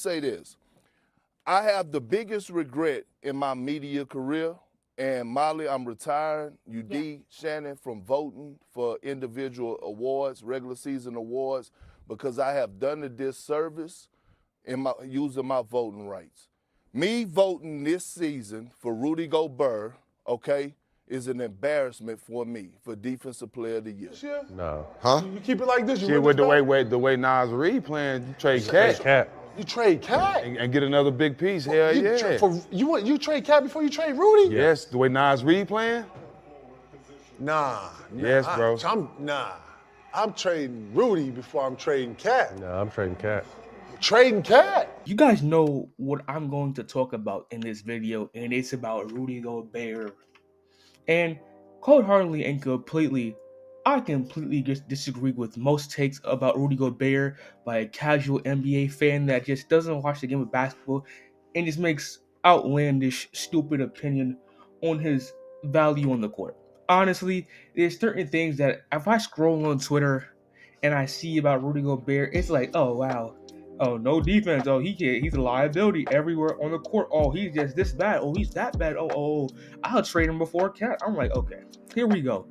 say this. I have the biggest regret in my media career, and Molly, I'm retiring. Shannon, from voting for individual awards, regular season awards, because I have done a disservice in using my voting rights. Me voting this season for Rudy Gobert, okay, is an embarrassment for me for Defensive Player of the Year. No. Huh? You keep it like this. You Shit, with the way Nas Reed playing, you trade Cat You trade Cat. and get another big piece. Hell yeah. You trade Cat before you trade Rudy? Yes, the way Nas Reed playing. Nah. Yes, bro. I'm trading Rudy before I'm trading Cat. No, I'm trading Cat. Trading Cat. You guys know what I'm going to talk about in this video, and it's about Rudy Gobert. And cold-heartedly and completely, I completely just disagree with most takes about Rudy Gobert by a casual NBA fan that just doesn't watch the game of basketball and just makes outlandish, stupid opinion on his value on the court. Honestly, there's certain things that if I scroll on Twitter and I see about Rudy Gobert, it's like, oh wow, oh no defense, oh he's a liability everywhere on the court. Oh, he's just this bad. Oh, he's that bad. Oh, I'll trade him before Cat. I'm like, okay, here we go.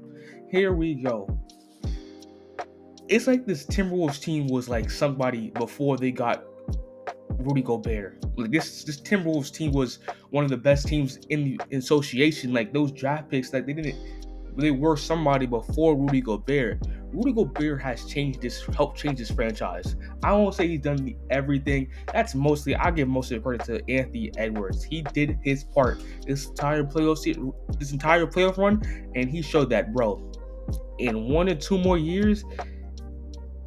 It's like this Timberwolves team was like somebody before they got Rudy Gobert. Like this Timberwolves team was one of the best teams in the association. Like those draft picks, like they were somebody before Rudy Gobert. Rudy Gobert has helped change this franchise. I won't say he's done everything. I give most of the credit to Anthony Edwards. He did his part this entire playoff run, and he showed that, bro. In 1 or 2 more years,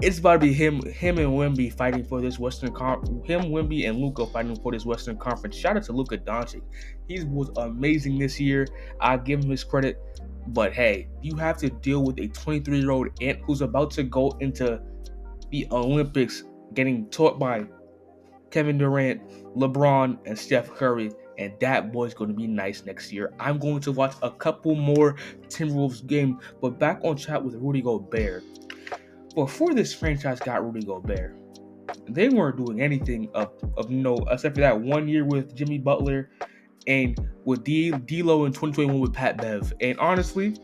it's about to be him and Wemby fighting for this Western Conference. Him, Wemby, and Luka fighting for this Western Conference. Shout out to Luka Doncic. He was amazing this year. I give him his credit. But hey, you have to deal with a 23-year-old ant who's about to go into the Olympics getting taught by Kevin Durant, LeBron, and Steph Curry. And that boy's going to be nice next year. I'm going to watch a couple more Timberwolves games. But back on chat with Rudy Gobert. Before this franchise got Rudy Gobert, they weren't doing anything of except for that 1 year with Jimmy Butler and with D'Lo in 2021 with Pat Bev. And honestly,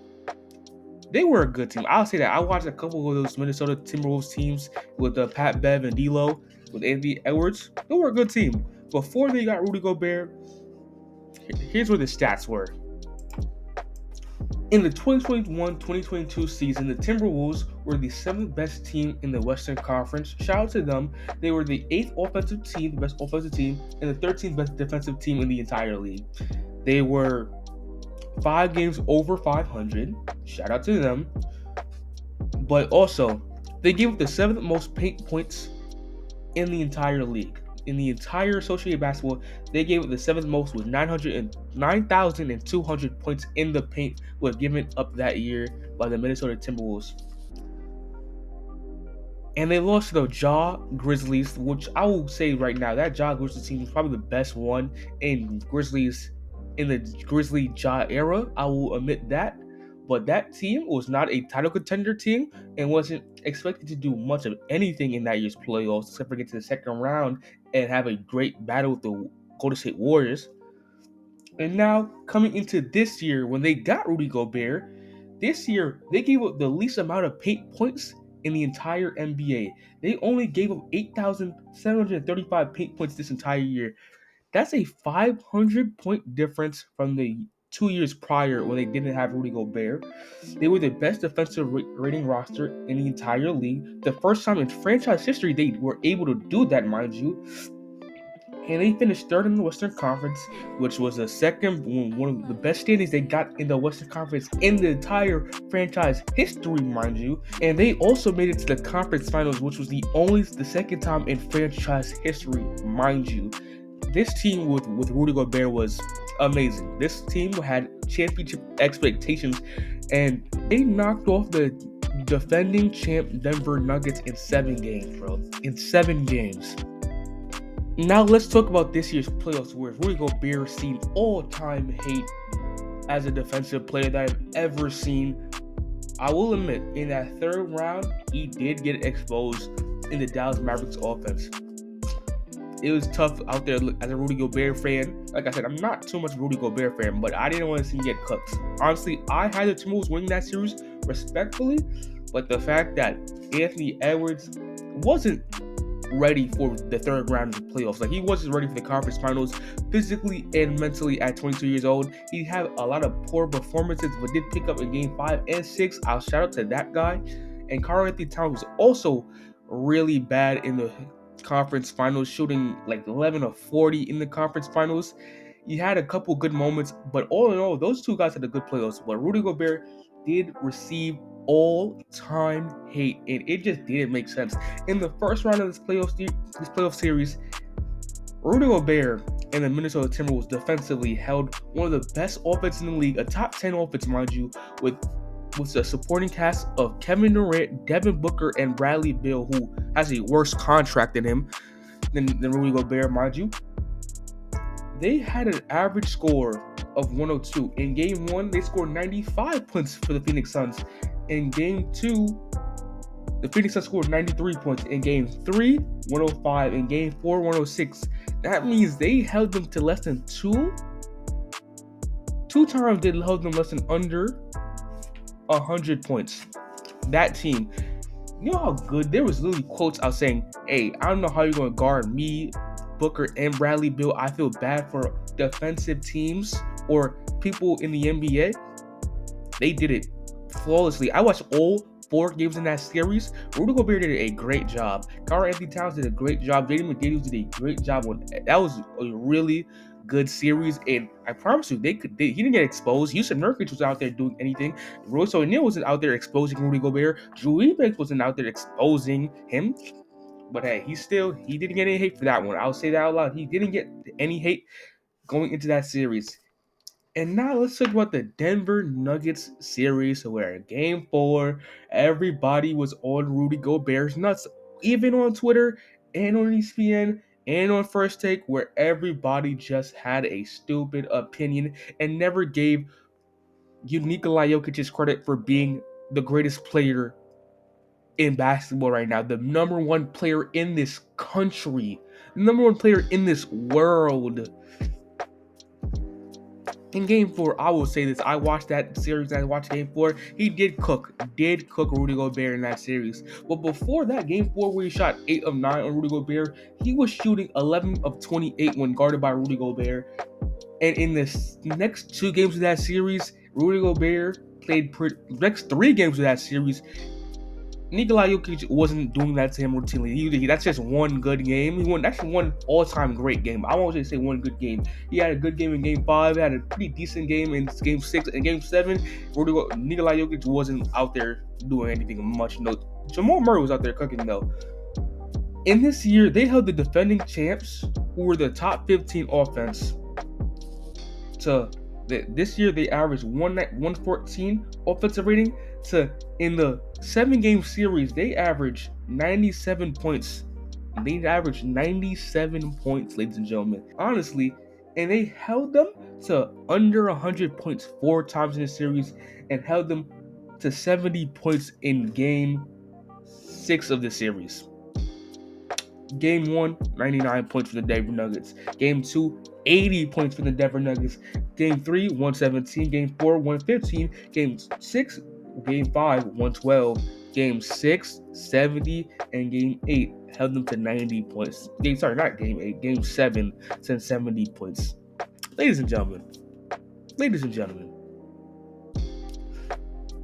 they were a good team. I'll say that. I watched a couple of those Minnesota Timberwolves teams with Pat Bev and D'Lo with Anthony Edwards. They were a good team. Before they got Rudy Gobert, here's where the stats were. In the 2021-2022 season, the Timberwolves were the 7th best team in the Western Conference. Shout out to them. They were the 8th offensive team, the best offensive team, and the 13th best defensive team in the entire league. They were 5 games over 500. Shout out to them. But also, they gave up the 7th most paint points in the entire league. In the entire Associated Basketball, they gave up the 7th most with 9,200 points in the paint were given up that year by the Minnesota Timberwolves. And they lost to the Ja Grizzlies, which I will say right now, that Ja Grizzlies team is probably the best one in the Grizzly Ja era. I will admit that. But that team was not a title contender team and wasn't expected to do much of anything in that year's playoffs except for get to the second round and have a great battle with the Golden State Warriors. And now, coming into this year, when they got Rudy Gobert, this year they gave up the least amount of paint points in the entire NBA. They only gave up 8,735 paint points this entire year. That's a 500-point difference from the 2 years prior when they didn't have Rudy Gobert. They were the best defensive rating roster in the entire league. The first time in franchise history they were able to do that, mind you. And they finished 3rd in the Western Conference, which was the one of the best standings they got in the Western Conference in the entire franchise history, mind you. And they also made it to the conference finals, which was the second time in franchise history, mind you. This team with Rudy Gobert was amazing. This team had championship expectations, and they knocked off the defending champ Denver Nuggets in 7 games, bro. In 7 games. Now let's talk about this year's playoffs, where Rudy Gobert seen all-time hate as a defensive player that I've ever seen. I will admit, in that 3rd round, he did get exposed in the Dallas Mavericks offense. it was tough out there as a Rudy Gobert fan. Like I said, I'm not too much Rudy Gobert fan, but I didn't want to see him get cooked. Honestly, I had the Timberwolves winning that series respectfully, but the fact that Anthony Edwards wasn't ready for the third round of the playoffs. Like, he wasn't ready for the conference finals physically and mentally at 22 years old. He had a lot of poor performances, but did pick up in game 5 and 6. I'll shout out to that guy. And Karl-Anthony Towns was also really bad in the conference finals, shooting like 11 of 40 in the conference finals. He had a couple good moments, but all in all, those two guys had a good playoffs. But Rudy Gobert did receive all-time hate, and it just didn't make sense. In the first round of this playoff series, Rudy Gobert and the Minnesota Timberwolves defensively held one of the best offenses in the league, a top 10 offense, mind you, with a supporting cast of Kevin Durant, Devin Booker, and Bradley Beal, who has a worse contract than him, than Rudy Gobert, mind you. They had an average score of 102. In game 1, they scored 95 points for the Phoenix Suns. In game 2, the Phoenix Suns scored 93 points. In game 3, 105. In game 4, 106. That means they held them to less than two times they held them less than under 100 points. That team, you know how good, there was literally quotes out saying, hey, I don't know how you're going to guard me, Booker, and Bradley Beal. I feel bad for defensive teams or people in the NBA. They did it flawlessly. I watched all 4 games in that series. Rudy Gobert did a great job. Karl-Anthony Towns did a great job. Jaden McDaniels did a great job. That was a really good series, and I promise you, he didn't get exposed. Houston Nurkic was out there doing anything. Royce O'Neal wasn't out there exposing Rudy Gobert. Drew Eubanks wasn't out there exposing him. But hey, he didn't get any hate for that one. I'll say that out loud. He didn't get any hate going into that series. And now let's talk about the Denver Nuggets series, where game 4, everybody was on Rudy Gobert's nuts, even on Twitter and on ESPN and on First Take, where everybody just had a stupid opinion and never gave Nikola Jokic's credit for being the greatest player in basketball right now, the number 1 player in this country, number 1 player in this world. In game 4, I will say this. I watched that series. I watched game 4. He did cook Rudy Gobert in that series. But before that, game 4, where he shot 8 of 9 on Rudy Gobert, he was shooting 11 of 28 when guarded by Rudy Gobert. And in the next 2 games of that series, Rudy Gobert played next 3 games of that series, Nikola Jokic wasn't doing that to him routinely. That's just one good game. That's one all-time great game. I won't just say one good game. He had a good game in game 5. He had a pretty decent game in game 6. And game 7, Nikola Jokic wasn't out there doing anything much. No, Jamal Murray was out there cooking, though. In this year, they held the defending champs, who were the top 15 offense, to this year they averaged 114 offensive rating. In the 7-game series, they averaged 97 points. They averaged 97 points, ladies and gentlemen. Honestly, and they held them to under 100 points 4 times in the series and held them to 70 points in game 6 of the series. Game 1, 99 points for the Denver Nuggets. Game 2, 80 points for the Denver Nuggets. Game 3, 117. Game 4, 115. Game 6, Game 5, 112. Game 6, 70. And Game 8 held them to 90 points. Game 7 to 70 points. Ladies and gentlemen,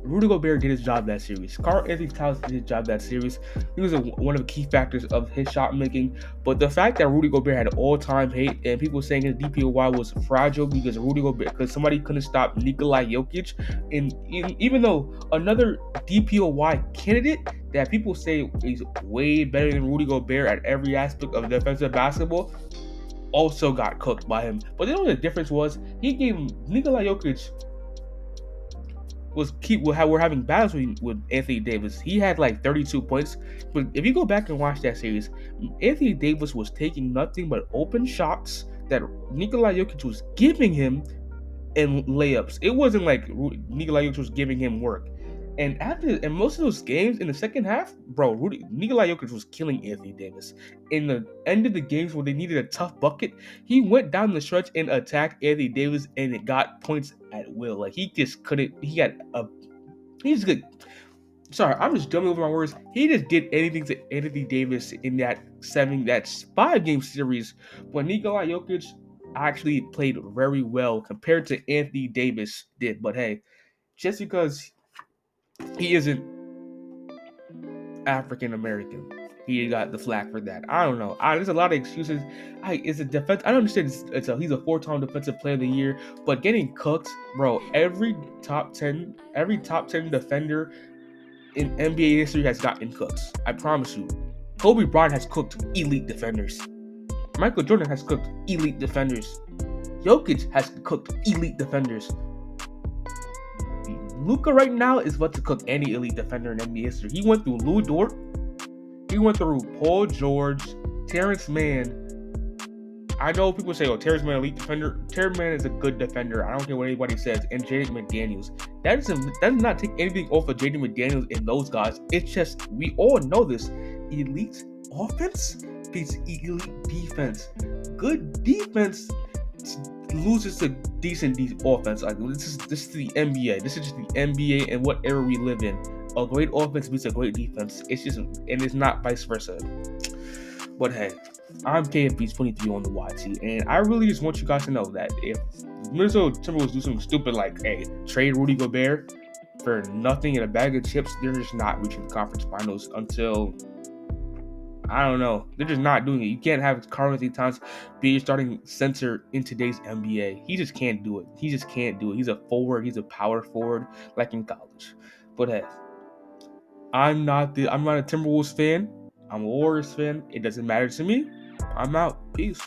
Rudy Gobert did his job that series. Karl-Anthony Towns did his job that series. He was one of the key factors of his shot making. But the fact that Rudy Gobert had all-time hate and people saying his DPOY was fragile because somebody couldn't stop Nikola Jokic, and even though another DPOY candidate that people say is way better than Rudy Gobert at every aspect of defensive basketball also got cooked by him. But you know what the difference was? He gave Nikola Jokic we're having battles with Anthony Davis. He had like 32 points, but if you go back and watch that series, Anthony Davis was taking nothing but open shots that Nikola Jokic was giving him and layups. It wasn't like Nikola Jokic was giving him work. And most of those games in the second half, bro, Nikola Jokic was killing Anthony Davis. In the end of the games where they needed a tough bucket, he went down the stretch and attacked Anthony Davis, and it got points at will. Like he just couldn't. He's good. Sorry, I'm just jumping over my words. He just did anything to Anthony Davis in that 5-game series when Nikola Jokic actually played very well compared to Anthony Davis did. But hey, just because he isn't African American, he got the flack for that. I don't know. There's a lot of excuses. It's a defense. I don't understand. He's a 4-time defensive player of the year, but getting cooked, bro. Every top 10 defender in NBA history has gotten cooked. I promise you. Kobe Bryant has cooked elite defenders. Michael Jordan has cooked elite defenders. Jokic has cooked elite defenders. Luka right now is about to cook any elite defender in NBA history. He went through Lou Dort. He went through Paul George, Terrence Mann. I know people say, Terrence Mann, elite defender. Terrence Mann is a good defender. I don't care what anybody says. And Jaden McDaniels. That does not take anything off of Jaden McDaniels and those guys. It's just, we all know this. Elite offense beats elite defense. Good defense loses to decent offense. Like this is the NBA. This is just the NBA and what era we live in. A great offense beats a great defense. It's not vice versa. But hey, I'm KFB23 on the YT, and I really just want you guys to know that if Minnesota Timberwolves do something stupid like, hey, trade Rudy Gobert for nothing and a bag of chips, they're just not reaching the conference finals until, I don't know. They're just not doing it. You can't have Karl-Anthony Towns be your starting center in today's NBA. He just can't do it. He's a forward. He's a power forward like in college. But hey, I'm not a Timberwolves fan. I'm a Warriors fan. It doesn't matter to me. I'm out. Peace.